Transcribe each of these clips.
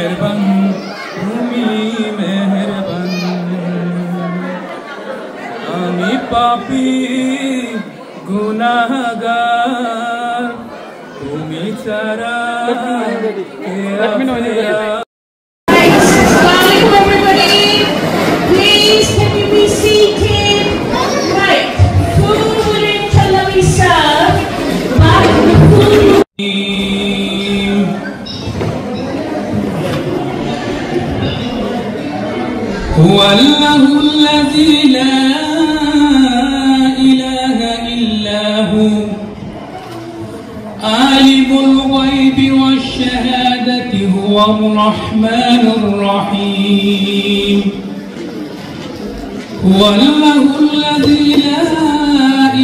মেহেরবান তুমি মেহেরবান আমি পাপী গুনাহগার তুমি ছাড়া কে আছে هو الله الذي لا إله إلا هو عالم الغيب والشهادة هو الرحمن الرحيم هو الله الذي لا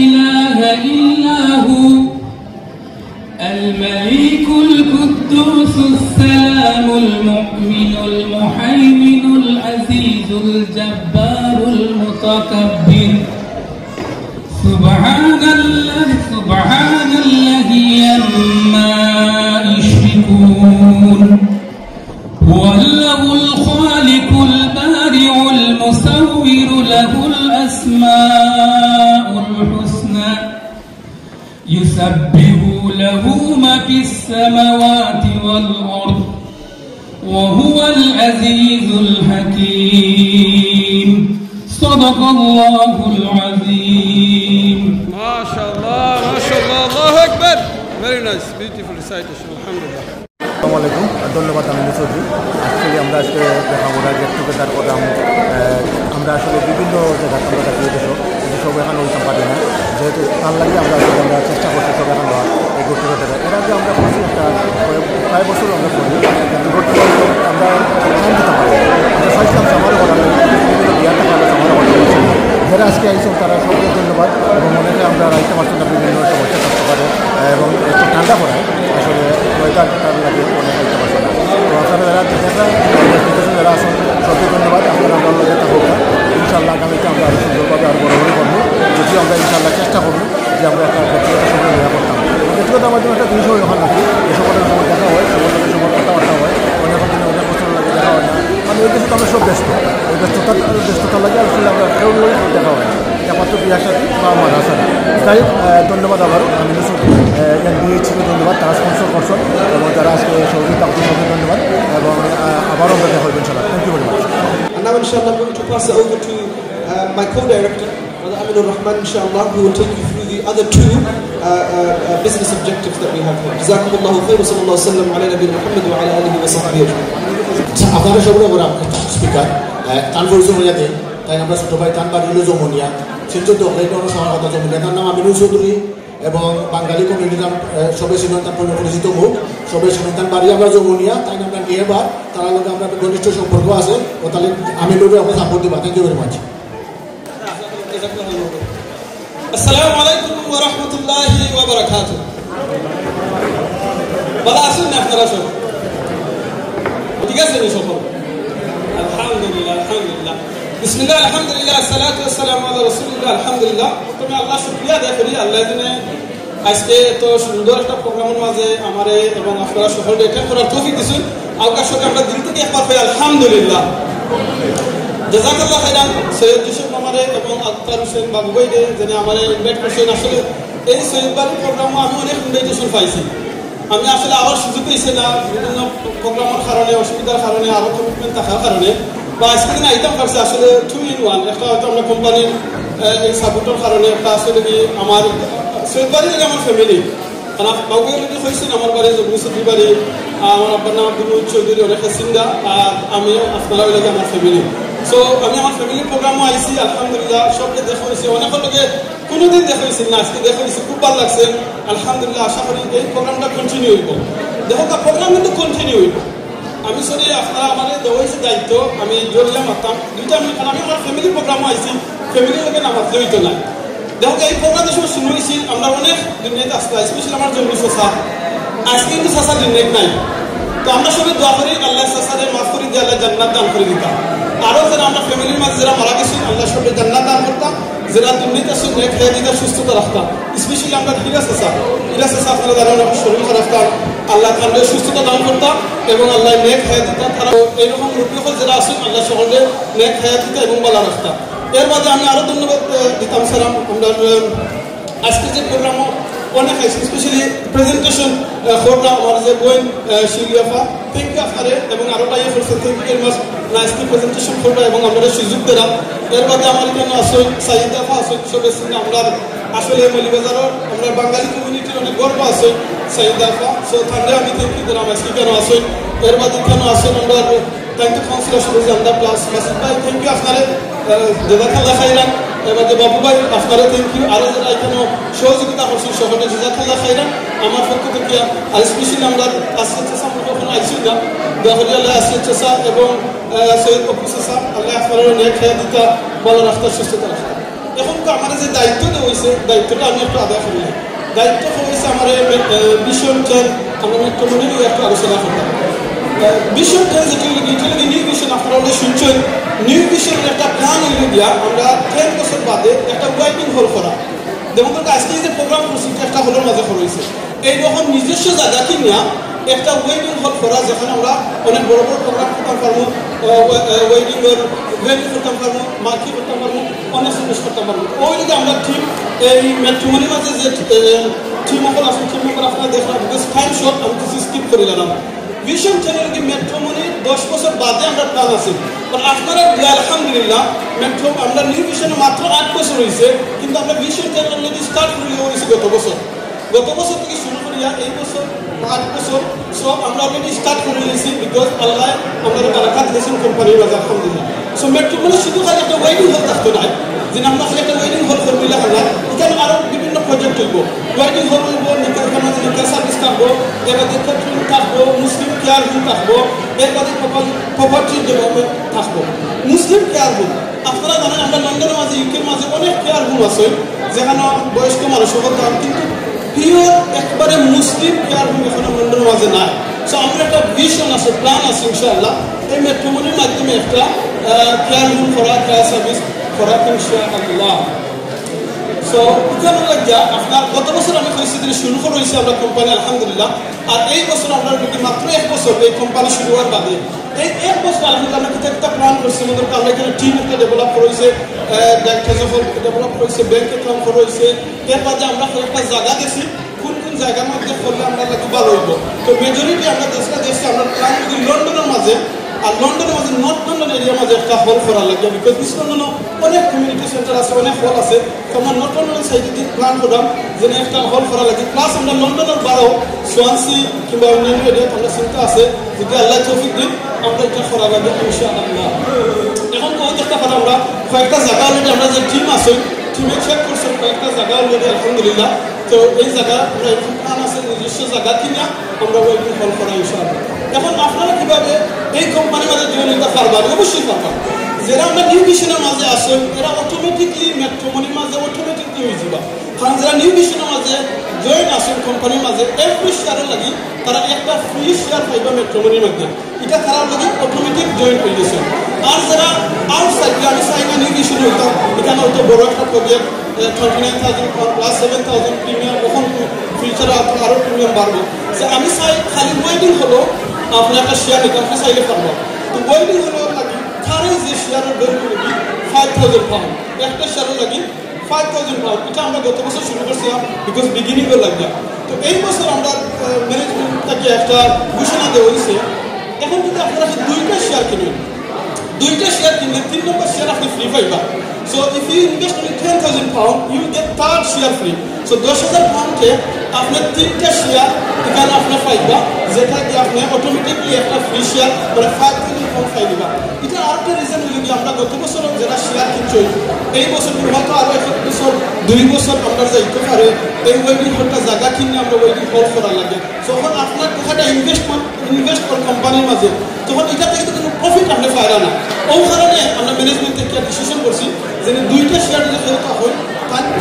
إله إلا هو الملك القدوس السلام المؤمن المهيمن العزيز الجبار المتكبر سبحان الله عما يشركون هو الله الخالق البارئ المصور له الأسماء الحسنى يسبح له ما في السماوات والأرض وهو العزيز الحكيم صدق الله العظيم ما شاء الله ما شاء الله الله أكبر very nice beautiful recitation alhamdulillah আসসালামু আলাইকুম ধন্যবাদ আমিনুল চৌধুরী আমরা আজকে দেখাবো গেট টুগেদার প্রোগ্রাম আমরা আসলে বিভিন্ন জায়গায় আমরা দেখি সব এখানে উঠতে পারি না যেহেতু তার লাগে আমরা চেষ্টা করছি সব এখন এই গেট টুগেদারে এর আগে আমরা করছি একটা প্রায় বছর আমরা করি কিন্তু বর্তমানে আমরা টাইম দিতে পারি আমরা চাইছিলাম আমারও বলা বিভিন্ন বিয়ার থেকে আমরা আমারও বলা যারা আজকে আইসব তারা সবাই ধন্যবাদ এবং অনেকে আমরা রাইতে পারছি না বিভিন্ন সমস্যা থাকতে পারে এবং একটু ঠান্ডা পড়ায় আসলে ওয়েদার লাগে অনেক রাইতে পারছে না তো আপনারা যারা আসুন সবই ধন্যবাদ আপনারা আমরা লগে থাকবো ইনশাআল্লাহ আগামীতে আমরা আরও সুন্দরভাবে আরও বড় বড় করবো যদিও আমরা ইনশাআল্লাহ চেষ্টা করবো যে আমরা একটা ব্যক্তিগত সময় নেওয়া করতাম ব্যক্তিগত মাধ্যমে একটা জিনিসও যখন রাখি এই সকলের সময় দেখা হয় সকলের লোকের সময় কথাবার্তা হয় অনেক দিনে অনেক বছর লাগে দেখা হয় না মানে ওই দেশে তো আমরা সব ব্যস্ত ওই ব্যস্ততা লাগে আসলে আমরা কেউ দেখা হয় একমাত্র বিয়ার সাথে বা আমার আসা তাই ধন্যবাদ আবারও আমি এনবিএ ছিল ধন্যবাদ তারা স্পন্সর করছেন এবং তারা আজকে সহযোগিতা আপনার সবাই ধন্যবাদ এবং আবারও আমরা দেখা হবে ইনশাআল্লাহ thank you very much And now inshallah I'm going to pass it over to my co-director Brother Aminur Rahman inshallah who will take you through the other two business objectives that we have here. Jazakumullahu khair wa sallallahu alaihi wa sallam ala nabiyyina Muhammad wa ala alihi wa sahbihi ajma'in. আপনারা সবাই বড় speaker তানভর জমনিয়াতে তাই আমরা ছোট ভাই তানবার Elo জমনিয়া সেটা তো অনেক সময় কথা জমনিয়া তার নাম আমিনুল চৌধুরী এবং বাঙালি কমিউনিটির নাম সবাই সিনন্তান পরিচিত মুখ সবাই সিনন্তান বাড়ি আমরা জমনিয়া তাই আমরা নিয়ে বার তার লগে আমরা ঘনিষ্ঠ সম্পর্ক আছে ও তাহলে আমিনুরে আমরা সাপোর্ট দিবা থ্যাংক ইউ ভেরি মাচ আসসালামু আলাইকুম ওয়া রাহমাতুল্লাহি ওয়া বারাকাতুহু ভালো আছেন আপনারা সব ঠিক আছে নি সব আলহামদুলিল্লাহ আলহামদুলিল্লাহ বিসমিল্লাহ আলহামদুলিল্লাহ আসসালাতু ওয়াসসালামু আলা রাসূলিল্লাহ আলহামদুলিল্লাহ তুমি আল্লাহ শুকরিয়া আদায় করি আল্লাহ দিনে আজকে তো সুন্দর একটা প্রোগ্রামের মাঝে আমারে এবং আপনারা সকলকে অ্যাটেন্ড করার তৌফিক দিয়েছেন আপনার সাথে আমরা দিল থেকে একবার পাই আলহামদুলিল্লাহ জাযাকাল্লাহ খাইরান সৈয়দ ইউসুফ আমারে এবং আক্তার হোসেন বাবু ভাইকে যিনি আমারে ইনভাইট করছেন আসলে এই সৈয়দ বাড়ির প্রোগ্রামে আমি অনেক ইনভাইটেশন পাইছি আমি আসলে আবার সুযোগ পেয়েছি না বিভিন্ন প্রোগ্রামের কারণে অসুবিধার কারণে আরও কমিটমেন্ট থাকার কারণে বা আজকে দিন আইতাম পারছে আসলে 2-in-1 একটা হয়তো আমরা কোম্পানির এই সাপোর্টের কারণে একটা আসলে কি আমার সৈয়দ বাড়ি লাগে আমার ফ্যামিলি কারণ বাবুকে যদি হয়েছেন আমার বাড়ি জগদীশ্বরী বাড়ি আমার আব্বার নাম আব্দুল চৌধুরী অনেক সিঙ্গা আর আমিও আপনারা লাগে আমার ফ্যামিলি সো আমি আমার ফ্যামিলির প্রোগ্রামও আইসি আলহামদুলিল্লাহ সবকে দেখা হয়েছে অনেকের লোকে কোনোদিন দেখা হয়েছিল না আজকে দেখা হয়েছে খুব ভালো লাগছে আলহামদুলিল্লাহ আশা করি এই প্রোগ্রামটা কন্টিনিউ হইব দেখো প্রোগ্রাম কিন্তু কন্টিনিউ হইব আমি সরি আপনারা আমাদের দেওয়া হয়েছে দায়িত্ব আমি জড়িয়ে মারতাম দুইটা মিনিট আমি আমার ফ্যামিলির প্রোগ্রামও আইসি ফ্যামিলির লোকে নামাতে হইতো না দেখো এই প্রোগ্রামে সময় শুনে হয়েছি আমরা অনেক দুর্নীতি আসতে স্পেশালি আমার জমি শোষা আজকে কিন্তু শাসা দুর্নীতি নাই তো আমরা সবাই দোয়া করি আল্লাহ শাসারে মাফ করে দিয়ে আল্লাহ জান্নাত দান করে দিতাম আরও যারা আমরা ফ্যামিলির মাঝে যারা মারা গেছি আল্লাহ সবাই জান্নাত দান করতাম যারা দুর্নীতি আসছে খেয়ে দিতে সুস্থতা রাখতাম স্পেশালি আমরা হিরা শাসা আপনারা যারা শরীর রাখতাম আল্লাহ আল্লাহ তাদের সুস্থতা দান করতাম এবং আল্লাহ নেক হায়াত দিতাম। তারা এইরকম রূপী যারা আসেন আল্লাহ সকলকে নেক হায়াত দিতাম এবং বলা রাখতাম। এর বাদে আমি আরও ধন্যবাদ দিতাম স্যার আমরা আজকে যে প্রোগ্রাম অনেক আছে, স্পেশালি প্রেজেন্টেশন প্রোগ্রাম আমার যে বইন শিলিয়াফা থ্যাংক ইউ আপনারে এবং আরও টাইম করছে thank you very much nicely presentation করবা এবং আমাদের সুযোগ দিলাম। এর বাদে আমার এখানে আসই সাইদাফা আসই সব এসে আমরা আসলে মলিবাজারের আমরা বাঙালি কমিউনিটির অনেক গর্ব আছে সাইদাফা। সো তাহলে আমি থ্যাংক ইউ দিলাম আজকে কেন আসই। এর বাদে কেন আসেন আমরা থ্যাংক ইউ কাউন্সিলর সুরজ আন্দা প্লাস মাসিদ ভাই থ্যাংক ইউ আপনারে জাজাকাল্লাহ খাইরান। এবার যে বাবু ভাই আপনারা থ্যাংক ইউ। আরও যারা এখানে সহযোগিতা করছেন সকলে জাজাকাল্লাহ খাইরান আমার পক্ষ থেকে। আর স্পেশালি আমরা আসিফ চাষা আমরা কখনো আইসি না দহরি আল্লাহ আসিফ চাষা এবং সৈয়দ অপু চাষা আল্লাহ আপনারা নেক খেয়ে দিতা ভালো রাস্তা সুস্থতা রাস্তা। এখন তো আমার যে দায়িত্ব দেওয়া হয়েছে দায়িত্বটা আমি একটু আদায় করি। দায়িত্ব হয়েছে আমার ভীষণ ট্রেন আমরা একটু মনে নিয়ে একটু আলোচনা করতাম। ভীষণ ট্রেন যেটা লাগে নিউ ভিশন আপনারা হলে শুনছেন। নিউ ভিশনের একটা প্ল্যান হইলে দিয়া আমরা 10 বছর বাদে একটা ওয়াইটিং হল করা। যেমন আজকে যে প্রোগ্রাম করছি একটা হলের মাঝে করেছে এইরকম নিজস্ব জায়গা কিনিয়া একটা ওয়েডিং হল করা যেখানে আমরা অনেক বড় বড় প্রোগ্রাম করতাম পারবো, ওয়েডিংয়ের ওয়েডিং করতাম পারবো, মার্কি করতাম পারবো, অনেক জিনিস করতাম পারবো। ওই যদি আমরা টিম এই ম্যাট্রিমনির মাঝে যে টিম সকল আসুন টিম সকল আপনারা দেখলাম বিকজ টাইম শর্ট আমি কিছু স্কিপ করে গেলাম। ভিশন চ্যানেল কি ম্যাট্রিমনির 10 বছর বাদে আমরা প্ল্যান আছে। কারণ আপনারা আলহামদুলিল্লাহ মেট্রো আমরা নিউ ভিশনে মাত্র 8 বছর হয়েছে কিন্তু আমরা ভিশন চ্যানেল যদি স্টার্ট করে হয়েছে গত বছর থেকে শুরু করিয়া এই বছর 8 বছর সব আমরা অলরেডি স্টার্ট করে নিয়েছি বিকজ আল্লাহ আমাদের বারাকাত দিয়েছেন কোম্পানির মাঝে আলহামদুলিল্লাহ। সো মেট্রো মানে শুধু খালি একটা ওয়েডিং হল থাকতো না যে আমরা খালি একটা ওয়েডিং হল করবো না, এখানে আরও বিভিন্ন প্রজেক্ট হইব। ওয়েডিং হল হইব, নিকার মাঝে নিকার সার্ভিস থাকবো, এর বাদে ক্যাটারিং থাকবো, মুসলিম কেয়ার হোম থাকবো, এর বাদে প্রপার্টি ডেভেলপমেন্ট থাকবো। মুসলিম কেয়ার হোম আপনারা জানেন আমরা লন্ডনের মাঝে ইউকের মাঝে অনেক কেয়ার হোম আছে যেখানে বয়স্ক মানুষ হতাম কিন্তু পিওর একবারে মুসলিম কেয়ার হোম এখন লন্ডনের মাঝে নাই। সো আমরা একটা ভিশন আছে প্ল্যান আছে ইনশাআল্লাহ এই ম্যাট্রিমনির মাধ্যমে একটা কেয়ার হোম করা কেয়ার সার্ভিস করা ইনশাআল্লাহ। সো কেন লাগিয়া আপনার গত বছর আমি কইছি যে শুরু করে হয়েছে আমরা কোম্পানি আলহামদুলিল্লাহ। আর এই বছর আমরা মাত্র 1 বছর এই কোম্পানি শুরু হওয়ার বাদে এই 1 বছর আলহামদুলিল্লাহ আমরা কিন্তু একটা প্ল্যান করছি। আমাদের আমরা এখানে টিম একটা ডেভেলপ করেছে, ডেভেলপ করেছে, ব্যাংক অ্যাকাউন্ট করেছে। এর বাদে আমরা একটা জায়গা দেখছি কোন কোন জায়গার মধ্যে করলে আমরা ভালো হইব। তো মেজরিটি আমরা দেশটা দেখছি আমরা প্ল্যান করি লন্ডনের মাঝে আর লন্ডনের মাঝে নর্থ লন্ডন এরিয়ার মাঝে একটা হল করা লাগে বিকজ ইস্ট লন্ডনও অনেক কমিউনিটি সেন্টার আছে, অনেক হল আছে। তো আমরা নর্থ লন্ডন সাইডে প্ল্যান করলাম যে একটা হল করা লাগে। প্লাস আমরা লন্ডনের বারো সোয়ানসি কিংবা অন্যান্য এরিয়াতে আমরা চিন্তা আছে যদি আল্লাহ তৌফিক দিন আমরা এটা করা লাগে ইনশাআল্লাহ। এখন কত একটা কথা আমরা কয়েকটা জায়গা অলরেডি আমরা যে টিম আছে টিমে চেক করছি কয়েকটা জায়গা অলরেডি আলহামদুলিল্লাহ। তো এই জায়গা আমরা এরকম প্ল্যান আছে নিজস্ব জায়গা কিনা আমরা ওয়েডিং হল করা ইনশাআল্লাহ। এখন আপনারা কিভাবে এই কোম্পানির মাঝে জয়েন হতে পারবেন? অবশ্যই পারবেন। যারা আমরা নিউ ভিশনের মাঝে আসেন এরা অটোমেটিকলি ম্যাট্রিমনির মাঝে অটোমেটিকলি হয়ে যাবে। কারণ যারা নিউ ভিশনের মাঝে জয়েন আসেন কোম্পানির মাঝে এভরি শেয়ারের লাগি তারা একটা ফ্রি শেয়ার পাইবে ম্যাট্রিমনির মধ্যে, এটা তারা লাগি অটোমেটিক জয়েন হয়ে গেছে। আর যারা আউটসাইড আমি চাই না নিউ ভিশনে হইতাম এখানে হয়তো বড় একটা প্রজেক্ট 29,000 প্লাস 7,000 প্রিমিয়াম কখন ফিউচারে আরও প্রিমিয়াম বাড়বে। যে আমি চাই খালি ওয়েডিং হলো আপনি একটা শেয়ার নিতে আপনি চাইলে পারবেন। তো ওয়েডিং হলো লাগি তার যে শেয়ারের বের করে দিই 5,000 পাউন্ড, একটা শেয়ারের লাগি 5,000 পাউন্ড। এটা আমরা গত বছর শুরু করছিলাম বিকজ বিগিনিংও লাগবে। তো এই বছর আমরা ম্যানেজমেন্ট থেকে একটা ঘোষণা দেওয়া হয়েছে এখন যদি আপনারা 2টা শেয়ার কিনবেন 2টা শেয়ার কিনলে 3 নম্বর শেয়ার আপনি ফ্রি পাইবা। So if you invest only 10,000 pounds, you will get 3rd share free. So 10,000 pound ke apne 3ta share ekhane apne paiba jeta ki apne automatically ekta free share or 5,000 pound paiba. Eta arekta reason holo ki amra goto bochor jara share kinchoi ei bochor hoyto aro ek bochor 2 bochor amra jaite pare ei wedding hall ta jaga kinne amra wedding hall kora lage যখন আপনার টাকাটা invest করেন কোম্পানির মাঝে তখন এটা থেকে কোনো প্রফিট আপনি পাইরা না। ওই কারণে আমরা ম্যানেজমেন্ট থেকে ডিসিশন করছি যে 2টা শেয়ার যদি ফেরত হয়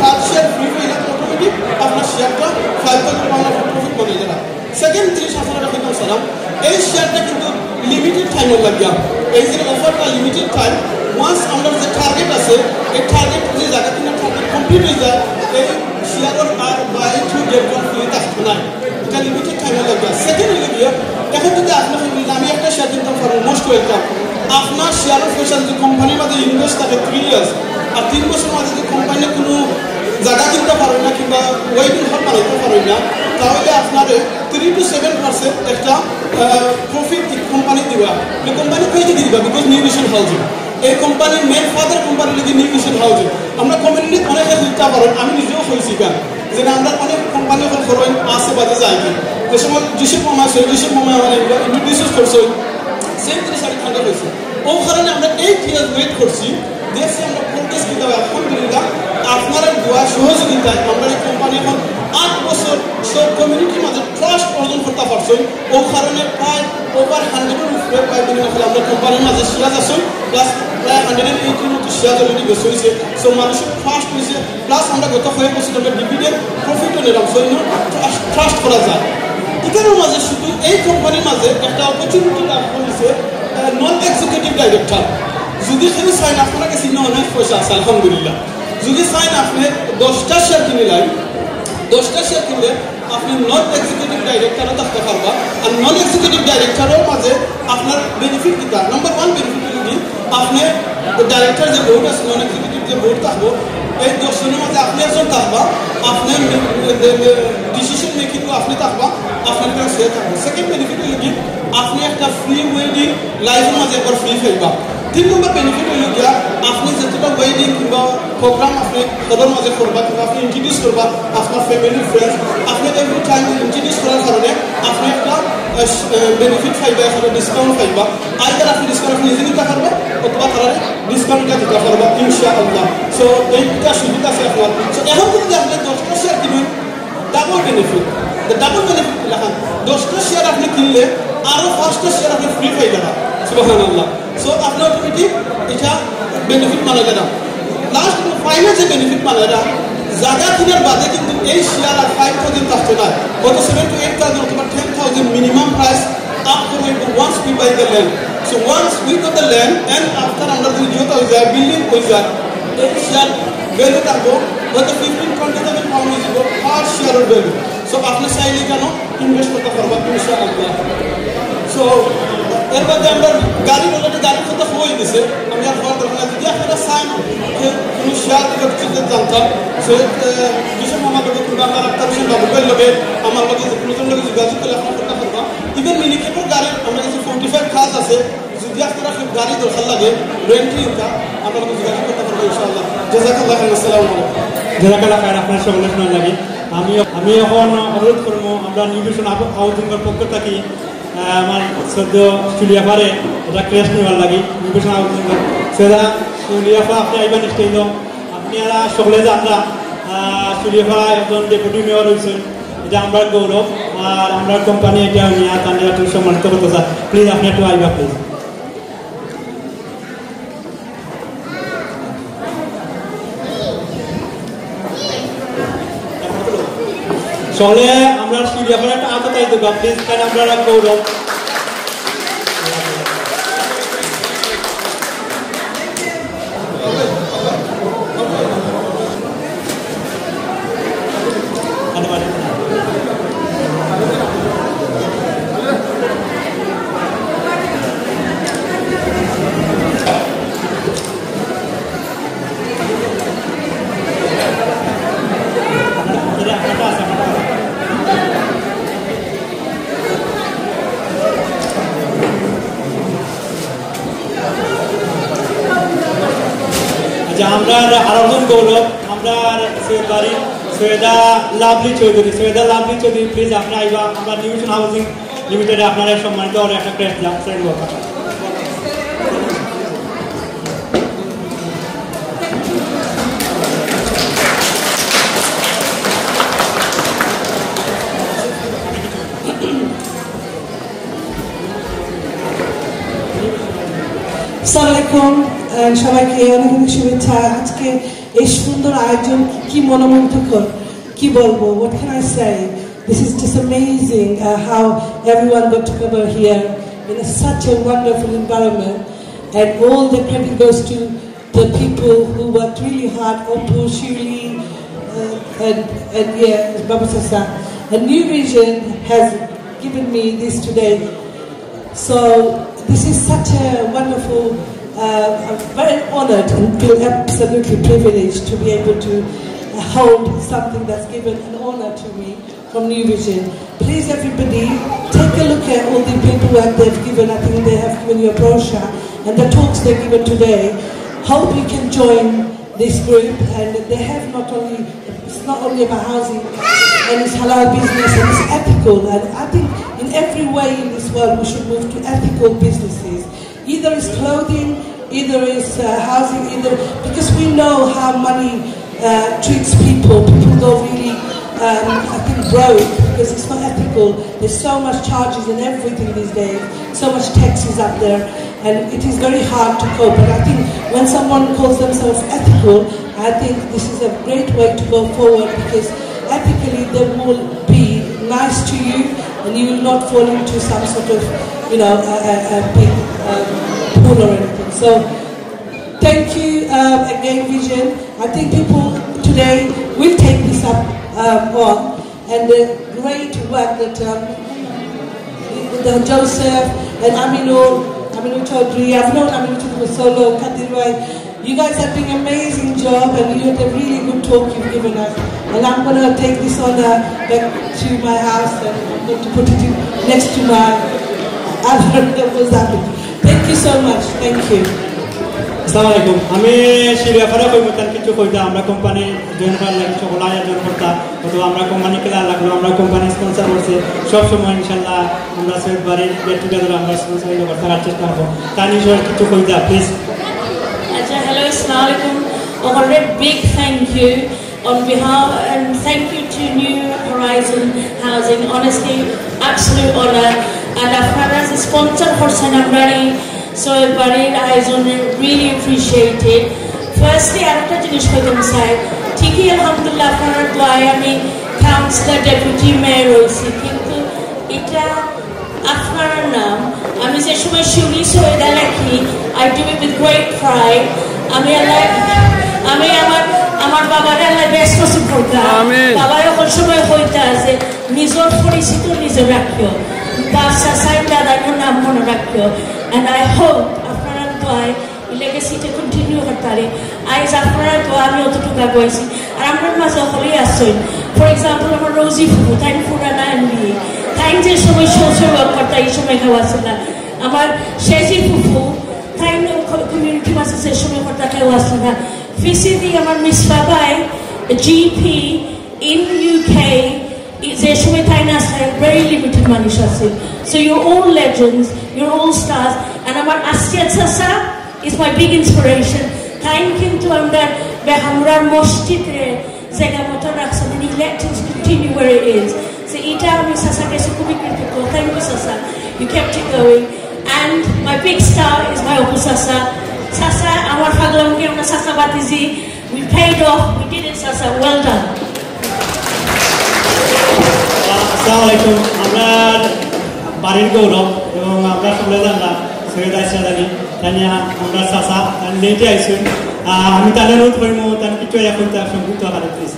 তার শেয়ার ফ্রি হয়ে অটোমেটিক আপনার শেয়ারটা 5,000 পাউন্ড প্রফিট বনে যাবে। সেকেন্ড জিনিস আপনারা রাখবেন সালাম এই শেয়ারটা কিন্তু লিমিটেড টাইমের লাগে। এই যে অফারটা লিমিটেড টাইম ওয়ান্স আমরা যে টার্গেট আছে এই টার্গেট যে জায়গা কিনা টার্গেট কমপ্লিট হয়ে যায় এই শেয়ারের আর buy two get one free থাকবে না। এটা লিমিটেড টাইমে লাগবে। সেকেন্ড হলো গিয়ে এখন যদি আপনার আমি একটা শেয়ার কিনতাম পারেন মোস্ট ওয়েলকাম। আপনার শেয়ারের পয়সা যদি কোম্পানির মাঝে ইনভেস্ট থাকে 3 ইয়ার্স আর 3 বছর মাঝে যদি কোম্পানির কোনো জায়গা কিনতে পারেন না কিংবা ওয়েডিং হল বানাইতে পারেন না, তাহলে আপনার 3 to 7% একটা প্রফিট কোম্পানি দিবা। কোম্পানি কইতে দিবা বিকজ নিউ মিশন হাউজিং এই কোম্পানির মেন ফাদার কোম্পানি লাগে নিউ মিশন হাউজিং। আমরা কমিউনিটি অনেকে দিতে পারেন, আমি নিজেও হয়েছি কেন যে আমরা অনেক কোম্পানি এখন ফরেন আসে বাজে যাই যে সময় যেসব মামা আছে যেসব মামা আমার ইন্ট্রোডিউস করছে সেম জিনিস আমি ঠান্ডা হয়েছি। ও কারণে আমরা 8 ইয়ার্স ওয়েট করছি, দেখছি আমরা প্রোগ্রেস দিতে হবে। আলহামদুলিল্লাহ আপনারা দোয়া সহযোগিতায় আমরা এই কোম্পানি এখন 8 বছর সব কমিউনিটির মাঝে ট্রাস্ট অর্জন করতে পারছি। ও কারণে প্রায় ওভার 100-এর উপরে প্রায় দিনের ফলে আমরা কোম্পানির মাঝে শেয়ার আসুন, প্লাস প্রায় 180 মতো শেয়ার অলরেডি বেশি হয়েছে। সো মানুষের ট্রাস্ট হয়েছে, প্লাস আমরা গত কয়েক বছর আমরা ডিভিডেন্ড প্রফিটও নিলাম। সো ট্রাস্ট করা যায়। এখানের মাঝে শুধু এই কোম্পানির মাঝে একটা অপরচুনিটি লাভ করেছে নন এক্সিকিউটিভ ডাইরেক্টর। যদি সেটা সাইন আপনার কাছে অনেক পয়সা আছে আলহামদুলিল্লাহ, যদি সাইন আপনি 10টা শেয়ার কিনে নেন, 10টা শেয়ার কিনলে আপনি নন এক্সিকিউটিভ ডাইরেক্টরও থাকতে পারবা। আর নন এক্সিকিউটিভ ডাইরেক্টরের মাঝে আপনার বেনিফিট কিতা নাম্বার 1 বেনিফিট হল কি আপনি ডাইরেক্টর যে বোর্ড আছে নন এক্সিকিউটিভ যে বোর্ড থাকবো এই 10 জনের মাঝে আপনি একজন থাকবা, আপনার ডিসিশন মেকিং আপনি থাকবা, আপনার কাছে সে থাকবে। সেকেন্ড বেনিফিট হল কি আপনি একটা ফ্রি ওয়েডিং লাইফের মাঝে একবার ফ্রি পাইবা। 3 নম্বর বেনিফিট হল গিয়া আপনি যতটা ওয়েডিং কিংবা প্রোগ্রাম আপনি সবার মাঝে করবা কিংবা আপনি ইন্ট্রোডিউস করবা আপনার ফ্যামিলি ফ্রেন্ডস, আপনি এভরি টাইম ইন্ট্রোডিউস করার কারণে আপনি একটা বেনিফিট পাইবা, একটা ডিসকাউন্ট পাইবা। আইদার আপনি ডিসকাউন্ট নিজে নিতে পারবে অথবা তারা ডিসকাউন্টটা দিতে পারবা ইনশাআল্লাহ। সো এইটা সুবিধা আছে আপনার। সো এখন যদি আপনি 10টা শেয়ার কিনুন ডাবল বেনিফিট, ডাবল বেনিফিট লেখান 10টা শেয়ার আপনি কিনলে আরও 5টা শেয়ার আপনি ফ্রি পাই যাবেন। সুবহানাল্লাহ। সো আপনি অটোমেটিক এটা বেনিফিট মানে গেলাম। লাস্ট ফাইনাল যে বেনিফিট মানে এটা জায়গা কিনার বাদে কিন্তু এই শেয়ার আর 5,000 থাকছে না, কত 7 to 8,000 অথবা 10,000 minimum price up to once we buy the land. So once we got the land and after আমরা যদি যেহেতু হয়ে যায় বিল্ডিং হয়ে যায় এই শেয়ার ভ্যালু থাকবো হয়তো 15-20,000 পাউন্ড হয়ে যাব পার শেয়ারের ভ্যালু। সো আপনি চাইলে কেন ইনভেস্ট করতে পারবা ইনশাআল্লাহ। সো এর মধ্যে আমরা গাড়ির অলরেডি গাড়ির কথা হয়ে গেছে, আমি আর হওয়ার দরকার যদি আপনারা চান যে কোনো শেয়ার দিতে জানতাম সে যেসব আমার লোক কিংবা আমার আক্তার হোসেন বাবুকের লোকে আমার লোকে যে কোনোজন লোকে যোগাযোগ করলে আপনার করতে পারবা। ইভেন মিনিকেটের গাড়ির আমরা কাছে 45 কাজ আছে, যদি আপনারা গাড়ি দরকার লাগে রেন্টি ইনকাম আমরা লোকে যোগাযোগ করতে পারবো ইনশাআল্লাহ। জাযাকাল্লাহ খাইর। আসসালামু আলাইকুম। জাযাকাল্লাহ খাইর। আপনার সকলে শোনার লাগে আমি এখন অনুরোধ করবো আমরা নিউ মিশন হাউজিংয়ের পক্ষ থাকি আমার সদ্য চুলিয়াপারে এটা ক্রেশ নেওয়ার লাগে নিউ মিশন হাউজিংয়ের সেটা চুলিয়াপা আপনি আইবেন স্টেজ আপনি আর সকলে যে আমরা চুলিয়াপা একজন ডেপুটি মেয়র হয়েছেন, এটা আমরা গৌরব। আর আমরা কোম্পানি এটা নিয়ে তাদের একটু সম্মানিত করতে চাই। প্লিজ আপনি একটু আইবা প্লিজ। চলে আমরা চুলিয়াপাড়া একটা আততাই দেবো প্লিজ, কারণ আমরা গৌরব। আমরা আরেকজন গৌরব আমরা সৈয়দ বাড়ি সৈয়দা লাভলি চৌধুরী প্লিজ আপনি আইবা আমরা নিউ মিশন হাউজিং লিমিটেডে আপনারা সম্মানিত আর একটা ক্রেস্ট সেন্ড করবেন। আসসালামু আলাইকুম সবাইকে অনেক অনেক শুভেচ্ছা। আজকে এই সুন্দর আয়োজন কি মনোমুগ্ধকর, কি বলবো, what can I say? This is just amazing how everyone got together here in such a wonderful environment, and all the credit goes to the people who worked really hard, Oppo, Shirley, and yeah, Babu Sasa. And New Vision has given me this today. So this is such a wonderful, I'm very honored and feel absolutely privileged to be able to hold something that's given an honor to me from New Vision. Please everybody, take a look at all the paperwork they've given. I think they have given you a brochure and the talks they've given today. Hope you can join this group, and they have it's not only about housing, and it's halal business and it's ethical, and I think in every way in this world we should move to ethical businesses. Either it's clothing, either it's housing, either, because we know how money treats people. People go really, I think, broke because it's not ethical. There's so much charges and everything these days, so much taxes up there, and it is very hard to cope. But I think when someone calls themselves ethical, I think this is a great way to go forward, because ethically they will be nice to you and you will not fall into some sort of, a big pool or anything. So thank you again, Vision. I think people today will take this up on, and the great work that Joseph and Aminu Chaudhry, I've known Aminu Chaudhry for so long, Kadir Rai. You guys are doing an amazing job, and you had a really good talk you've given us. And I'm going to take this honor back to my house, and I'm going to put it next to my other Mozambique. Thank you so much. Thank you. Assalamualaikum. আমি শিরিয়াপাড়া কইমতান কিছু কইতা আমরা company join করার লাগি সকল আয়া join করতা অথবা আমরা কোম্পানি খেলা লাগলো আমরা কোম্পানি স্পন্সর করছে সব সময় ইনশাআল্লাহ আমরা সৈয়দ বাড়ির গেট টুগেদার আমরা স্পন্সর করার চেষ্টা করব। তানি সর কিছু কইতা please. Hello, Assalamualaikum. A big thank you on behalf, and thank you to New Horizon Housing. Honestly, absolute honor. And as a sponsor for Sanamrani, so Bari Horizon really appreciate it. Firstly, after Jinish Kodam side, Tiki Alhamdulillah Farar Dwayami, Councillor Deputy Mayor Rosi, Kintu, Ita Afnaranam, আমি যে সময় শুনি সৈয়দা লেখি, I do it with great pride. আমি আমার বাবার আল্লাহ বেশ পছন্দ করতাম। বাবার এখন সময় হইতে আছে নিজের পরিচিত নিজে রাখিও, বাচ্চা সাইন দাদার নাম মনে রাখিও। And I hope আপনারা দোয়ায় এই লেগেসিটা কন্টিনিউ করতে পারে। আজ আপনারা দোয়া আমি অতটুকু আগাইছি, আর আমার মাঝে হলেই আসছেন। ফর এক্সাম্পল আমার রোজি ফুফু, তাই পুরানা এমবি, তাই যে সময় সোশ্যাল ওয়ার্ক করতে এই সময় খাওয়া ছিল না। আমার শেষি ফুফু তাই কমিউনিটি মাসে সে সময় করতে খাওয়া ছিল না। ফিসিদি আমার মিস বাবাই জিপি ইন UK, যে সময় তাই না আসলে very limited মানুষ আছে। So you're all legends, you're all stars, and আমার আসিয়া চাচা is my big inspiration. তাই কিন্তু আমরা বেহামুরার মসজিদে জায়গা মতো রাখছেন, and he let things continue where it is. So এটা আমি চাচাকে খুবই কৃতজ্ঞ। Thank you চাচা, you kept it going. And my big star is my Uncle Sasa. Sasa, our Faglamki, our Sasa Batizi, we paid off, we did it, Sasa, well done. Assalamualaikum. আমরা বাড়ির গৌরব এবং আমরা সকলে জানলাম সৈয়দ আয়সা জানি তানি আমরা চাচা তানি লেটে আইসুন। আমি তাদের অনুরোধ করিম তার কিছু এখন তার সংযুক্ত আকারে প্লিজ।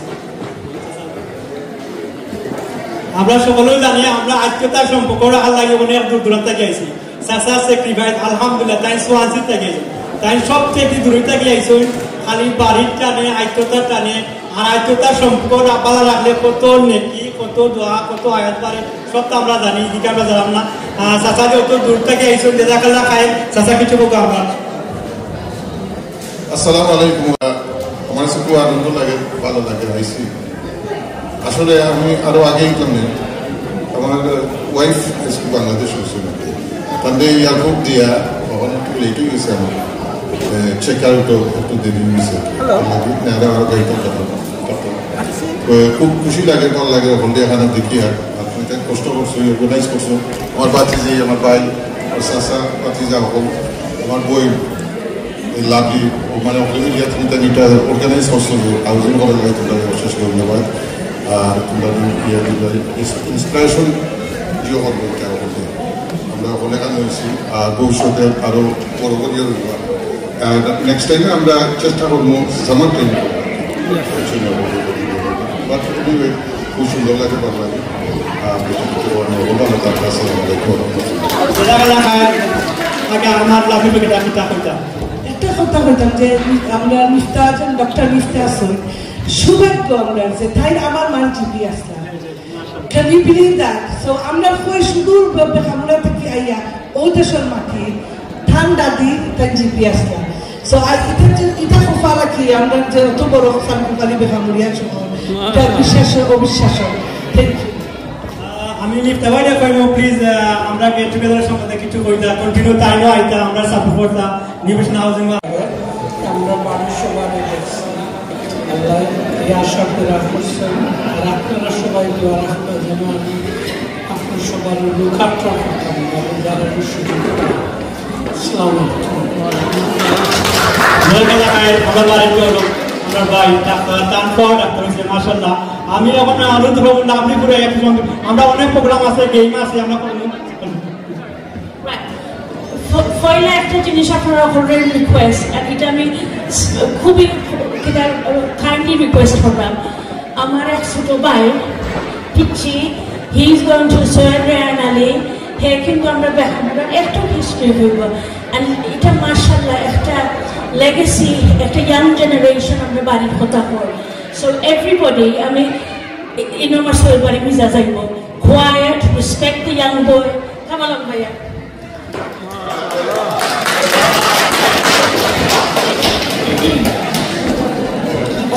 আমরা সকলেই জানি আমরা আত্মীয়তার সম্পর্ক আল্লাহ অনেক দূর দূরান্ত থেকে আইসি। চাচা সেক্রিফাইস আলহামদুলিল্লাহ তাই সোয়াজিত থেকে তাই সব থেকে দূরে থেকে আইসুন। খালি বাড়ির টানে আত্মীয়তার টানে, আর আত্মীয়তার সম্পর্ক আপালা রাখলে কত নেকি, কত দোয়া, কত আয়াত পারে সব তো আমরা জানি, এদিকে আমরা জানাম না। চাচা যত দূর থেকে আইসুন জেজাকাল্লাহ খায়। চাচা কিছু বলবো আমরা। আসসালামু আলাইকুম। আমার কাছে খুব আনন্দ লাগে, ভালো লাগে আইসি। আসলে আমি আরো আগেই জানি আমার ওয়াইফ বাংলাদেশ হয়েছিল, তাদের এয়ারপোর্ট দিয়া তখন একটু লেট হয়ে গেছে, আমার চেক আউটও একটু দেরি হয়েছে, আরো গাড়িতে খুব খুশি লাগে, ভালো লাগে হলদিয়া খানা দেখি। আর আপনি কষ্ট করছো, অর্গানাইজ করছো, আমার বাতিজি, আমার ভাই, আমার চাচা বাতিজা হল, আমার বই লাভলি, মানে মিলিয়া তুমি তাই এটা অর্গানাইজ করছো, হাউজিং করার লাগে তোমরা অশেষ ধন্যবাদ। আর তোমরা ইন্সপিরেশন জিও করবো আমরা অনেক হয়েছি, আর ভবিষ্যতে আরো বড় করে নেক্সট টাইমে আমরা চেষ্টা করবো সামার ট্রেনিং খুব সুন্দর লাগে ভালো লাগে একটা কথা হইতাম যে আমরা মিফতা আছেন ডক্টর মিফতা আসুন সৌভাগ্য আমরা যে তাই আমার মার GP Aslam Can you believe that? So আমরা কই সুদূর আমরা থেকে আইয়া ও দেশের মাটি ঠান্ডা দি তাই জিপি আসলাম So এটা খোফালা কি আমরা যে অত বড় সালকুকালি বেহামুরিয়া শহর এটা বিশ্বাস অবিশ্বাস থ্যাংক ইউ আমি মিফতা ভাইয়া কইব প্লিজ আমরা গেট টুগেদার সম্বন্ধে কিছু কইতা কন্টিনিউ তাইনো আইতা আমরা সাপোর্ট করতা নিবেশন হাউজিং আমরা মানুষ সবার আল্লাহ এই আশা করে করছেন আর আপনারা সবাই দোয়া রাখবেন যেন আমি আপনার সবার লোকাট্রা করতাম যারা সুযোগ আসসালামু আলাইকুম আমার ভাই ডাক্তার তানফর ডাক্তার হোসেন মাশাআল্লাহ আমি এখন অনুরোধ করব না আপনি পুরো একসঙ্গে আমরা অনেক প্রোগ্রাম আছে গেম আছে আমরা করব ফয়লা একটা জিনিস আপনারা করবেন রিকোয়েস্ট আর এটা আমি খুবই কাইন্ডলি রিকোয়েস্ট করলাম আমার এক ছোট ভাই পিচ্ছি he is going to Syed Rehan Ali হে কিন্তু আমরা একটু হিস্ট্রি হইব অ্যান্ড এটা মাশাআল্লাহ একটা legacy, একটা young generation আমরা বাড়ির কথা হল so everybody আমি আমার সৈয়দ বাড়ি মিজা যাইব quiet, respect the young boy come along ভাইয়া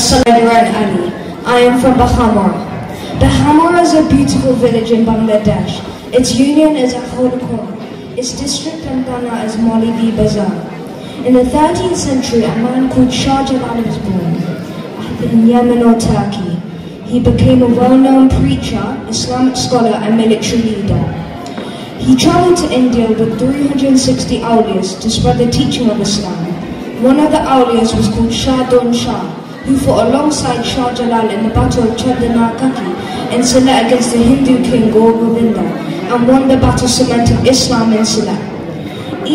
Assalamu alaikum. I am from Bahamar. Bahamar is a beautiful village in Bangladesh. Its union is Akhodakor. Its district and Thana is Maulibi Bazar. In the 13th century, a man called Shah Jahan was born in Yemen or Turkey. He became a well-known preacher, Islamic scholar and military leader. He traveled to India with 360 awliyas to spread the teaching of Islam. One of the awliyas was called Shah Don Shah, who fought alongside Shah Jalal in the Battle of Chandanakaki in Sylhet against the Hindu king Gaur Govinda and won the battle cementing Islam in Sylhet.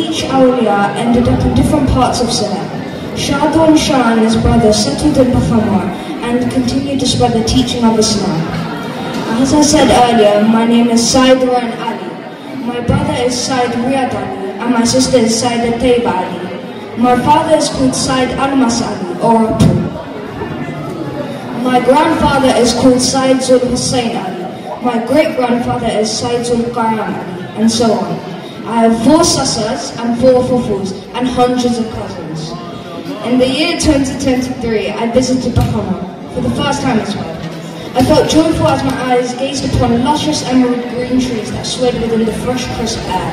Each awliya ended up in different parts of Sylhet. Shah Don Shah and his brother settled in Bahamar and continued to spread the teaching of Islam. As I said earlier, my name is Said Ran Ali. My brother is Said Riyad Ali and my sister is Saida Tayba Ali. My father is called Said Almas Ali or Apu. My grandfather is called Said Zul Hussain Ali. My great-grandfather is Said Zul Qaram Ali, and so on. I have 4 sassas and 4 fufus and hundreds of cousins. In the year 2023, I visited Bahamar for the first time as well. I felt joyful as my eyes gazed upon luscious emerald green trees that swayed within the fresh, crisp air.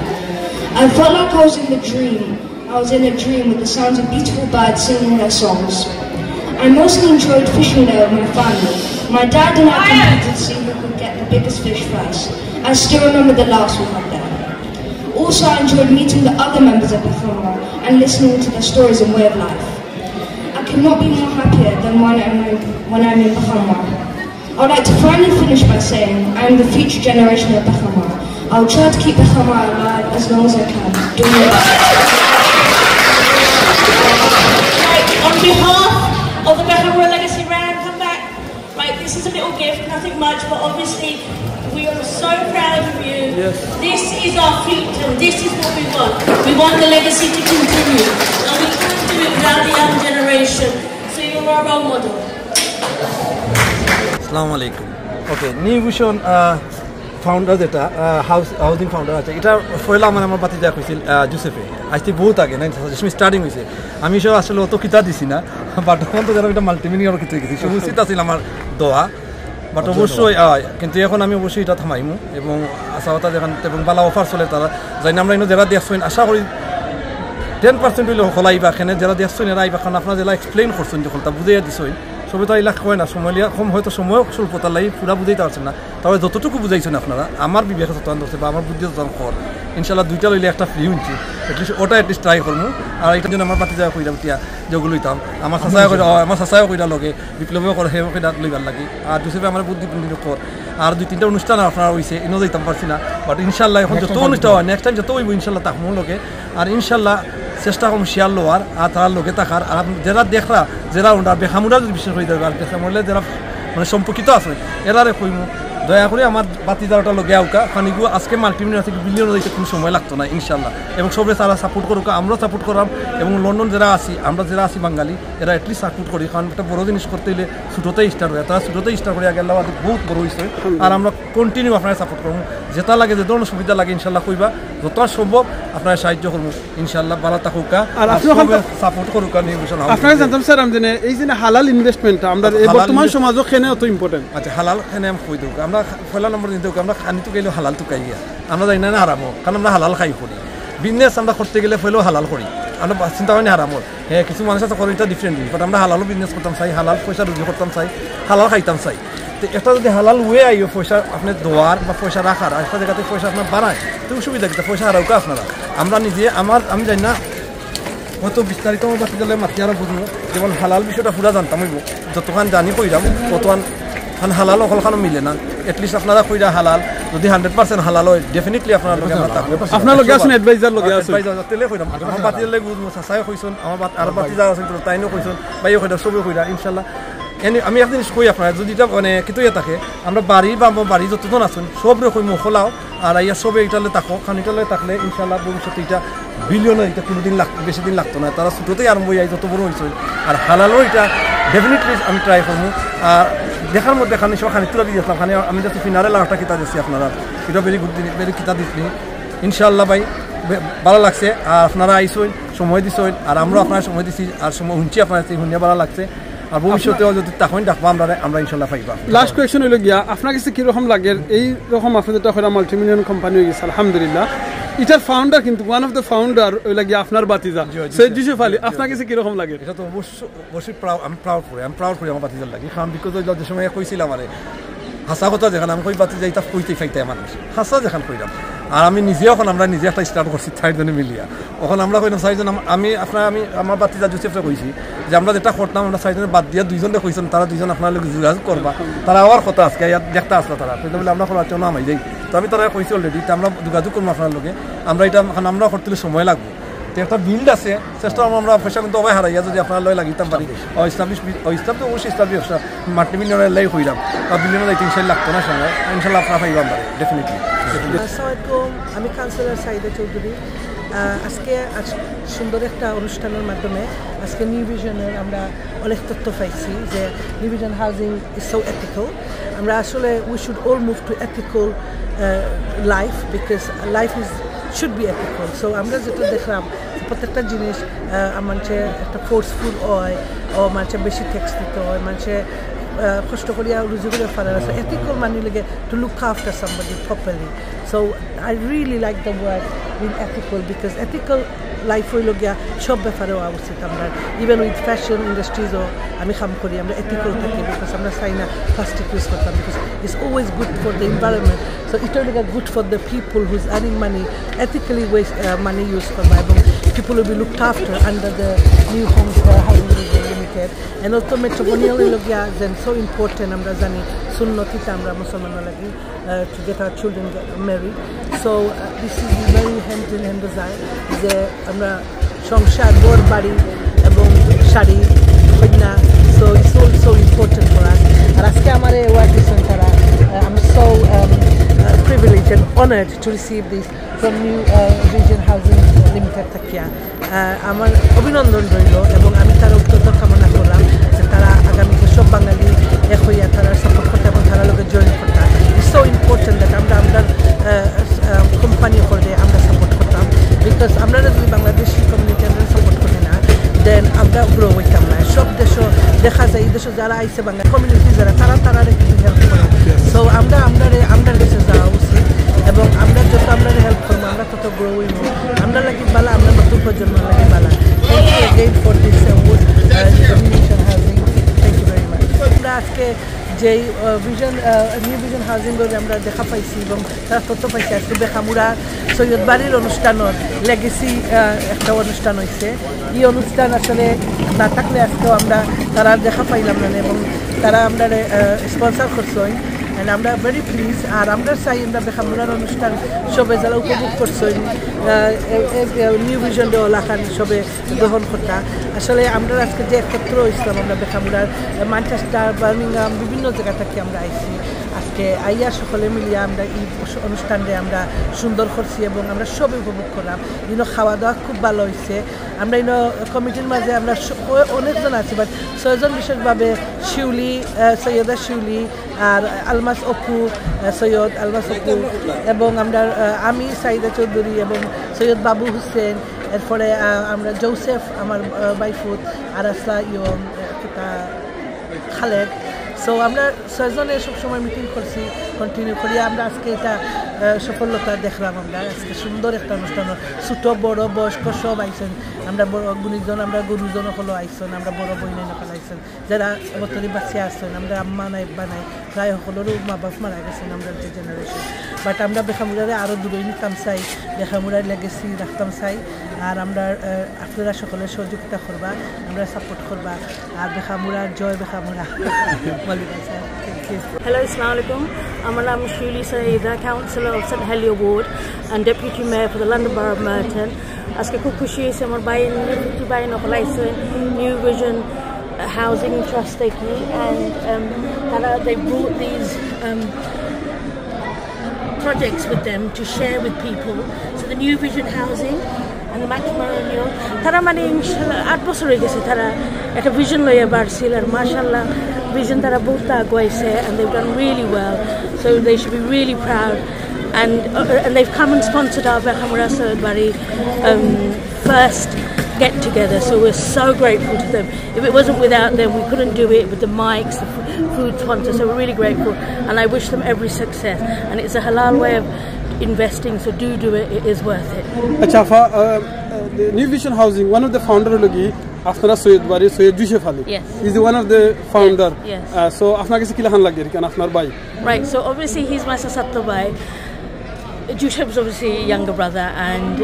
I felt like I was in a dream with the sounds of beautiful birds singing their songs. I mostly enjoyed fishing there with my family. My dad and I competed to see who could get the biggest fish first. I still remember the last we had there. Also, I enjoyed meeting the other members of Bahamar and listening to their stories and way of life. I could not be more happier than when I'm in Bahamar. I would like to finally finish by saying I am the future generation of Bahamar. I will try to keep Bahamar alive as long as I can. Do your best. On behalf of the Bahamar Legacy Round, come back. Right, this is a little gift, nothing much, but obviously we are so proud of you. Yes. This is our future, this is what we want. We want the legacy to continue. And we can't do it without the young generation. So you're our role model. Assalamu alaikum. Okay, New Vision founder যেটা housing founder আছে এটা পয়লা আমার বাতি দেওয়া হয়েছিল জোসেফে আজকে বহুত আগে 19 স্টার্টিং হয়েছে আমি সব আসলে অত কিতা দিছি না বাট তখন তো যারা এটা মাল্টিমিনিং আর কিছু গেছি সব উচিত আছিল আমার দোয়া বাট অবশ্যই কিন্তু এখন আমি অবশ্যই এটা থামাইমু এবং আশাওতা যেখান এবং বালা অফার চলে তারা যাই না আমরা যারা দেখছেন আশা করি 10% হইলে হলাইবা এখানে যারা দেখছেন এরা আইবা কারণ আপনারা যারা এক্সপ্লেন করছেন যখন তা বুঝাইয়া দিছেন সবে তো এলাকা হয় না সময় কম হয়তো সময় স্বল্পতার লাগে পুরা বুঝাইতে পারছেন না তবে যতটুকু বুঝাইছেন আপনারা আমার বিবেকে যতক্ষণ ধরছে বা আমার বুদ্ধি যতক্ষণ কর ইনশাল্লাহ 2টা লইলে একটা ফ্রি হচ্ছে এটলিস্ট ওটা এটলিস্ট ট্রাই করবো আর এটার জন্য আমার পাতি যাওয়া কইরা উঠিয়া যেগুলো লইতাম আমার চাচাও কইরা লগে বিপ্লবীও করে সেই কইরা লইবার লাগে আর দুসবে আমার বুদ্ধি কর আর 2-3টা অনুষ্ঠান আপনারা হয়েছে এনেও যাইতাম পারছি না বাট ইনশাল্লাহ এখন যত অনুষ্ঠান হয় নেক্সট টাইম যত হইব ইনশাল্লাহ তাকমো লগে আর ইনশাল্লাহ চেষ্টা করুন শেয়ার লোয়ার আর তারা লোকে থাকার আর যারা দেখরা যারা বেখামুরা যদি বিশেষ হয়ে যাবে আর বেখামুরলে যারা মানে সম্পর্কিত আছে এরারে কইমু দয়া করে আমার বাতিদারটা লগে আউকা খানিগু আজকে মাল্টিমিলিয়ন থেকে বিলিয়ন হইতে কোনো সময় লাগতো না ইনশাল্লাহ এবং সবে তারা সাপোর্ট করুক আমরাও সাপোর্ট করাম এবং লন্ডন যারা আসি আমরা যারা আসি বাঙালি এরা এটলিস্ট সাপোর্ট করি কারণ একটা বড় জিনিস করতে হলে ছোটোতেই স্টার্ট হয় তারা ছোটোতেই স্টার্ট করে আগে আল্লাহ বহুত বড় হয়েছে আর আমরা কন্টিনিউ আপনারা সাপোর্ট করবো যেটা লাগে যে ধরনের সুবিধা লাগে ইনশাল্লাহ কইবা যত সম্ভব আপনারা সাহায্য করবো ইনশাল্লাহ ভালো থাকুকা আর সাপোর্ট করুক আপনারা জানতাম স্যার আমি জানি এই যে হালাল ইনভেস্টমেন্ট আমরা বর্তমান সমাজও খেনে অত ইম্পর্টেন্ট আচ্ছা হালাল খেনে আমি কই দেবো আমরা পয়লা নম্বর দিতে আমরা খানি তো গেলেও হালাল তো খাই আমরা জানি না হারামো কারণ আমরা হালাল খাই করি বিজনেস আমরা করতে গেলে পয়লেও হালাল করি আমরা চিন্তা করি হারামো হ্যাঁ কিছু মানুষ আছে করে এটা ডিফারেন্ট বাট আমরা হালালও বিজনেস করতাম চাই হালাল পয়সা রুজি করতাম চাই হালাল খাইতাম চাই তো এটা যদি হালাল ওয়ে আইও পয়সা আপনি দেওয়ার বা পয়সা রাখার একটা জায়গাতে পয়সা আপনার বাড়ায় তো সুবিধা কিন্তু পয়সা হারাউকা আপনারা আমরা নিজে আমি জানি না হয়তো বিস্তারিত বাতিলে মাতি আরও বুঝবো যেমন হালাল বিষয়টা পুরা জানতাম হইব যতক্ষণ জানি কইরাম ততক্ষণ হালাল অকলখানো মিলে না এটলিস্ট আপনারা কইরা হালাল যদি 100% হালাল হয় ডেফিনেটলি আপনারা লগে আমরা থাকবো আপনার লগে আছেন অ্যাডভাইজার লগে আছেন অ্যাডভাইজার তেলে কইরাম আমার বাতিলে বুঝবো সাসায় কইছন আমার আর বাতিজার আছেন তো তাইনো কইছন বাইও কইরা সবে কইরা ইনশাআল্লাহ আমি এক জিনিস কই আপনার যদি এটা মানে কিতুইয়া থাকে আমরা বাড়ি বা বাড়ি যতজন আছেন সব রকম খোলাও আর ইয়া সবে এটালে থাকো খানিটালে থাকলে ইনশাআল্লাহ ভবিষ্যতে এটা বিলিয়ন এটা কোনোদিন বেশি দিন লাগতো না তারা ছোটোতেই আরম্ভ হয়ে যত বড় হয়েছে আর হালালও এটা ডেফিনেটলি আমি ট্রাই করবো আর দেখার মধ্যে খানি সব খানি তুলে দিয়েছিলাম খানি আমি যাতে ফিনারে লাখটা কিতা দিচ্ছি আপনারা এটা ভেরি গুড ভেরি কিতা দিচ্ছি ইনশাআল্লাহ ভাই ভালো লাগছে আর আপনারা আইসইন সময় দিছেন আর আমরাও আপনারা সময় দিছি আর সময় শুনছি আপনার শুনিয়া ভালো লাগছে আর ভবিষ্যতেও যদি তখন ডাকবো আমরা ইনশাল্লাহ পাইবা লাস্ট কোয়েশ্চন হইল গিয়া আপনার কাছে কীরকম লাগে এই রকম আপনাদের তো মাল্টিমিলিয়ন কোম্পানি হয়ে গেছে আলহামদুলিল্লাহ এটার ফাউন্ডার কিন্তু ওয়ান অফ দ্য ফাউন্ডার ওইলা গিয়া আপনার বাতিজা সৈয়দ ইউসুফ আলী আপনার কাছে কীরকম লাগে এটা তো অবশ্যই আমি প্রাউড করি আমার বাতিজার লাগে কারণ বিকজ যে সময় কইছিলাম আরে হাসা কথা যেখানে আমি কই বাতিজা এটা কইতে ফাইতে মানুষ হাসা যেখানে কইলাম আর আমি নিজে এখন আমরা নিজে একটা স্টার্ট করছি চারজনে মিলিয়া এখন আমরা কইলাম চারজন আমি আমার বাতিজা জোসেফরে কইছি যে আমরা যেটা করতাম আমরা চারজনে বাদ দিয়া দুইজনে কইছেন তারা দুইজন আপনার লোক যোগাযোগ করবা তারা আবার কথা আজকে ইয়াত দেখতে আসলো তারা বলে আমরা করার জন্য আমি যাই তো আমি তারা কইছি অলরেডি তো আমরা যোগাযোগ করবো আপনার লোকে আমরা এটা আমরা করতে সময় লাগবে তো একটা বিল্ড আছে চেষ্টা আমরা পয়সা কিন্তু অবাই হারাইয়া যদি আপনার লয় লাগিতাম পারি ইসলাম তো অবশ্যই ইসলাম ব্যবসা মাল্টিমিলিয়নের লাই হইলাম বা বিলিয়নের ইনশাল্লাহ লাগতো না সময় ইনশাল্লাহ আপনার পাইবাম পারে ডেফিনেটলি আসসালামাইকুম আমি কাউন্সিলর সাইদা চৌধুরী আজকে সুন্দর একটা অনুষ্ঠানের মাধ্যমে আজকে নিউ ভিশনের আমরা অনেক তথ্য পাইছি যে new vision housing is so ethical আমরা আসলে we should all move to ethical life because life is should be ethical so আমরা যেটা দেখলাম প্রত্যেকটা জিনিস মানুষে একটা ফোর্সফুল হয় ও মানুষের বেশি ট্যাক্স দিতে হয় মানুষের কষ্ট করিয়া রুজি করিয়া পারার আছে ethical মানে লাগে to look after somebody properly so I really like the word being ethical because ethical life হইল গিয়া সব ব্যাপারে হওয়া উচিত আমরা ইভেন উইথ ফ্যাশন ইন্ডাস্ট্রিজও আমি কাম করি আমরা ethical থাকি বিকজ আমরা চাই না প্লাস্টিক ইউজ করতাম because it's always good for the environment so এটা হইল good for the people whose earning money ethically money use করবা এবং people will be looked after under the new homes housing limited and also matrimonial is so important আমরা জানি সুন্নতিতে আমরা মুসলমানরা লাগি to get our children married so this is very hand in hand desire যে আমরা সংসার বর বাড়ি এবং শাড়ি কন্যা so it's so important for us আর আজকে আমার অ্যাওয়ার্ড দিয়েছেন তারা I'm so privileged and honored to receive this from New Vision Housing Limited Takia আমার অভিনন্দন রইল এবং আমি তার উত্তর কামনা করলাম যে তারা আগামীতে সব বাঙালি এক হইয়া তারা সাপোর্ট করতে এবং তারা লোকে জয়েন করতে ইটস সো ইম্পর্টেন্ট দ্যাট আমরা কোম্পানি করে আমরা সাপোর্ট করতাম বিকজ আমরা যদি বাংলাদেশি কমিউনিটি আমরা সাপোর্ট করি না দেন আমরা গ্রো হইতাম না সব দেশও দেখা যায় এই দেশে যারা আইসে বাংলা কমিউনিটি যারা তারা কিছু হেল্প করে সো আমরা দেশে যাওয়া উচিত এবং আমরা যত আমরা হেল্প করবো আমরা তত গ্রো হইব আমরা লাগি বালা আমরা নতুন প্রজন্ম লাগি বালা thank you again for this award Vision Housing thank you very much আমরা আজকে যেই নিউ ভিশন হাউজিংয়ের আমরা দেখা পাইছি এবং তারা তথ্য পাইছি আজকে বেখামুড়া সৈয়দ বাড়ির অনুষ্ঠানের লেগেসি একটা অনুষ্ঠান হয়েছে এই অনুষ্ঠান আসলে না থাকলে আজকেও আমরা তারা দেখা পাইলাম না এবং তারা আমরা স্পন্সার করছেন অ্যান্ড আমরা ভেরি প্লিজ আর আমরা চাই আমরা বেখামুরার অনুষ্ঠান সবে যারা উপভোগ করছেন নিউ ভিশন ওলাখান সবে গ্রহণ করতা আসলে আমরা আজকে যে একত্র হয়েছিলাম আমরা বেখামুরার ম্যানচেস্টার বার্মিংহাম বিভিন্ন জায়গা থেকে আমরা আইছি আজকে আইয়া সকলে মিলিয়ে আমরা এই অনুষ্ঠানটা আমরা সুন্দর করছি এবং আমরা সব উপভোগ করলাম খাওয়া দাওয়া খুব ভালো হয়েছে আমরা কমিটির মাঝে আমরা অনেকজন আছি বাট 6 জন বিশেষভাবে শিউলি সৈয়দা শিউলি আর আলমাস অপু সৈয়দ আলমাস অপু এবং আমরা আমি সাইদা চৌধুরী এবং সৈয়দ বাবু হুসেন এরপরে আমরা জোসেফ আমার বাইফুত আর আসলা খালেদ সো আমরা 6 জনে সবসময় মিটিং করছি কন্টিনিউ করি আমরা আজকে এটা সফলতা দেখলাম আমরা আজকে সুন্দর একটা অনুষ্ঠান ছোট বড় বয়স্ক সব আইসেন আমরা বড় গুণীজন আমরা গুরুজন হলো আইসেন আমরা বড় বইনে নকল আইসেন যারা বতরি বাচ্চা আসছেন আমরা আম্মা নাই বা নাই প্রায় সকলেরও মা বাপ মারা গেছেন আমরা যে জেনারেশন বাট আমরা বেখামুরারে আরও দূরে নিতাম চাই বেখামুরার লেগেসি রাখতাম চাই আর আমরা আপনারা সকলে সহযোগিতা করবা আমরা সাপোর্ট করবা আর বেখামুরার জয় বেখামুরা Hello, Assalamu alaikum. My name is Shuli Saida, Councillor of St Helier Ward and Deputy Mayor for the London Borough of Merton. Aske ku khushi se amar bayin New Vision Housing Trust and they brought these projects with them to share with people. So the New Vision Housing and the matrimonial tara mane inshallah 8 বছর হয়ে গেছে তারা একটা vision লইয়া বাড়ছিল আর মাশাআল্লাহ vision tara বহুত আগাইছে and they've done really well, so they should be really proud and they've come and sponsored our Behamura Sodbari first get together, so we're so grateful to them. If it wasn't without them we couldn't do it with the mics, the food sponsors, so we're really grateful and I wish them every success and it's a halal way of investing, so do it, it is worth it. Acha the New Vision Housing, one of the founder logi after Soyed Bari Soyed Yusuf Ali. Yes. He's the one of the founder. Yes. So after kisi kilahan lagir kan after bai. Right, so obviously he's my sasato bai. Yusuf is obviously a younger brother and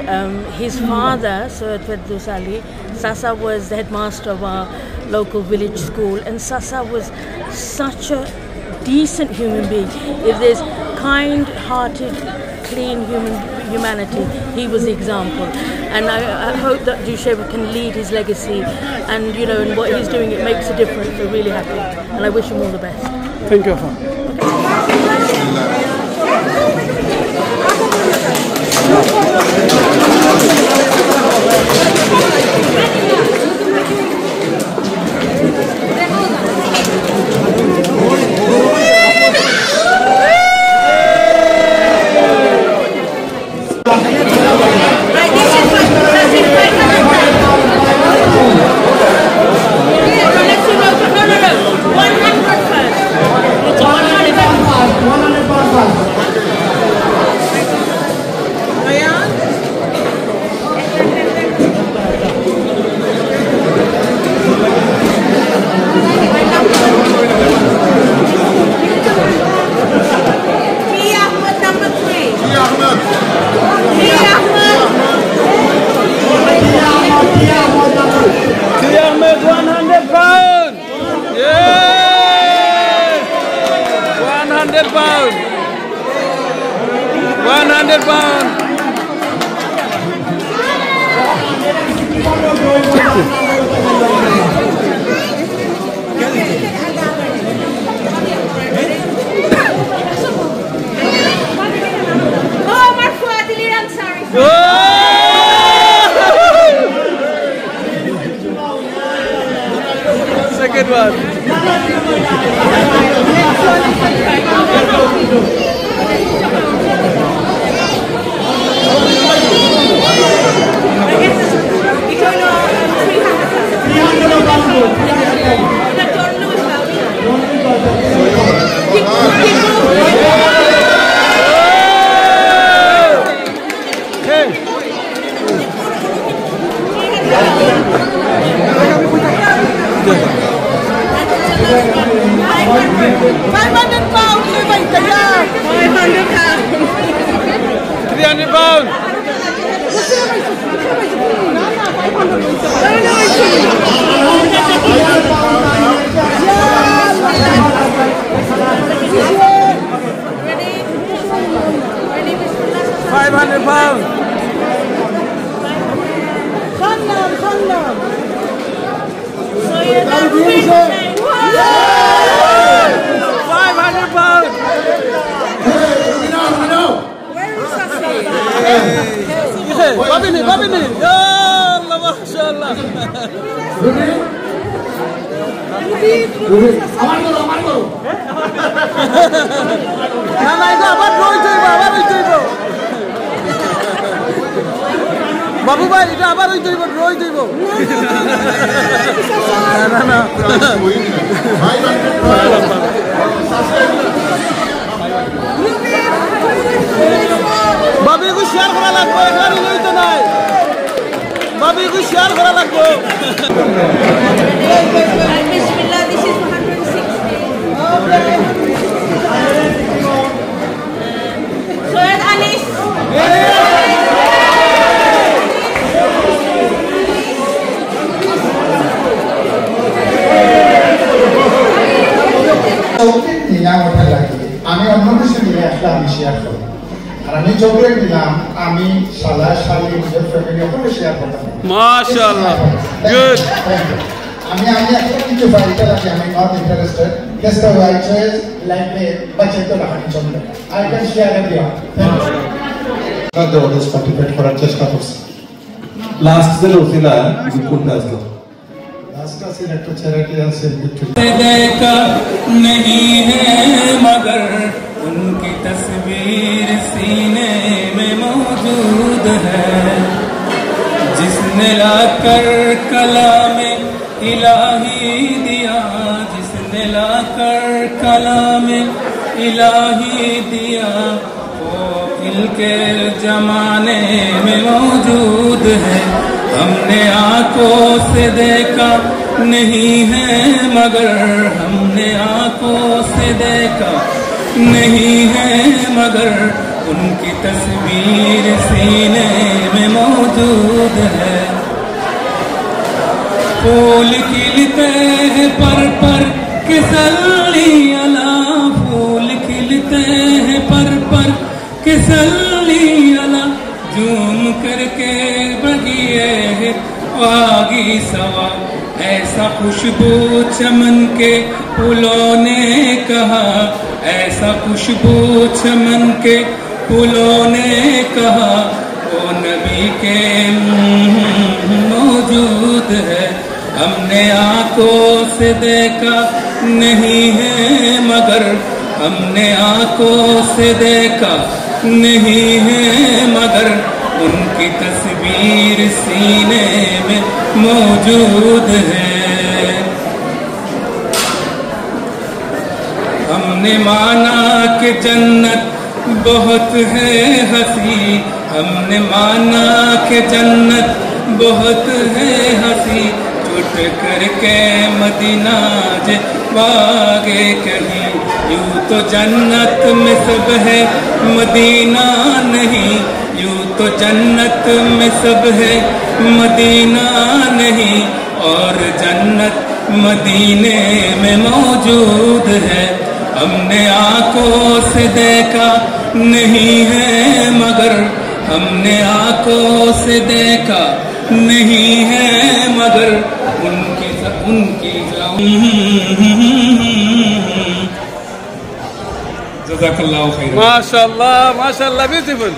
his father Soyed Ferdous Ali, Sasa was the headmaster of our local village school and Sasa was such a decent human being. If there's kind-hearted clean humanity, he was the example and I hope that Dusheva can lead his legacy and and what he's doing, it makes a difference. We're really happy and I wish him all the best. Thank you. Second one. Yeah. pounds. Khandam. So you're not 500 pounds. We know. Where is Sasi? Babini. Ya Allah, mashallah. আমার করো না এটা আবার রই যাইবো বাবু ভাই এটা আবার রই যাইবো না বাবু এগুলো শেয়ার করা লাগবে এখানে লই তো নাই বাবু এগুলো শেয়ার করা লাগবে Bismillah, this is 160. Soyad Anis. আমি অন্য কিছু নিয়ে আসলে আমি শেয়ার করি আর আমি চকলেট নিলাম আমি সাদা শাড়ি নিজের ফ্যামিলি ওখানে শেয়ার করতাম মাশাআল্লাহ গুড আমি একটা কিছু ফাইটার আছে আমি not interested just a right choice like মে বাচ্চা তো রাখনি chocolate I can share with you thank you ওদের পার্টিসিপেট করার চেষ্টা করছি লাস্ট যে রসিলা কোনটা আসলো लास्ट का सिलेक्ट चैरिटी से देखा नहीं है मगर उनकी तस्वीर सीने में मौजूद है जिसने लाकर कलामे इलाही दिया जिसने लाकर कलामे इलाही दिया वो इनके जमाने में मौजूद है हमने आंखों से देखा नहीं है मगर हमने आंखों से देखा नहीं है मगर उनकी तस्वीर सीने में मौजूद है फूल खिलते हैं पर किसली अला फूल खिलते हैं पर किसली अला झूम करके बगिए आगी सवा ऐसा खुशबू चमन के फूलों ने कहा ऐसा खुशबू चमन के फूलों ने कहा वो नबी के मौजूद है हमने आंखों से देखा नहीं है मगर हमने आंखों से देखा नहीं है मगर उनकी तस्वीर सीने में मौजूद है हमने माना कि जन्नत बहुत है हंसी हमने माना कि जन्नत बहुत है हंसी छुट करके मदीना जे भागे कहीं यूं तो जन्नत में सब है मदीना नहीं यूं तो जन्नत में सब है मदीना नहीं और जन्नत मदीने में मौजूद है हमने आंखों से देखा नहीं है मगर हमने आंखों से देखा नहीं है मगर उनकी जज़ाकल्लाहु खैरन माशाअल्लाह माशाअल्लाह ब्यूटीफुल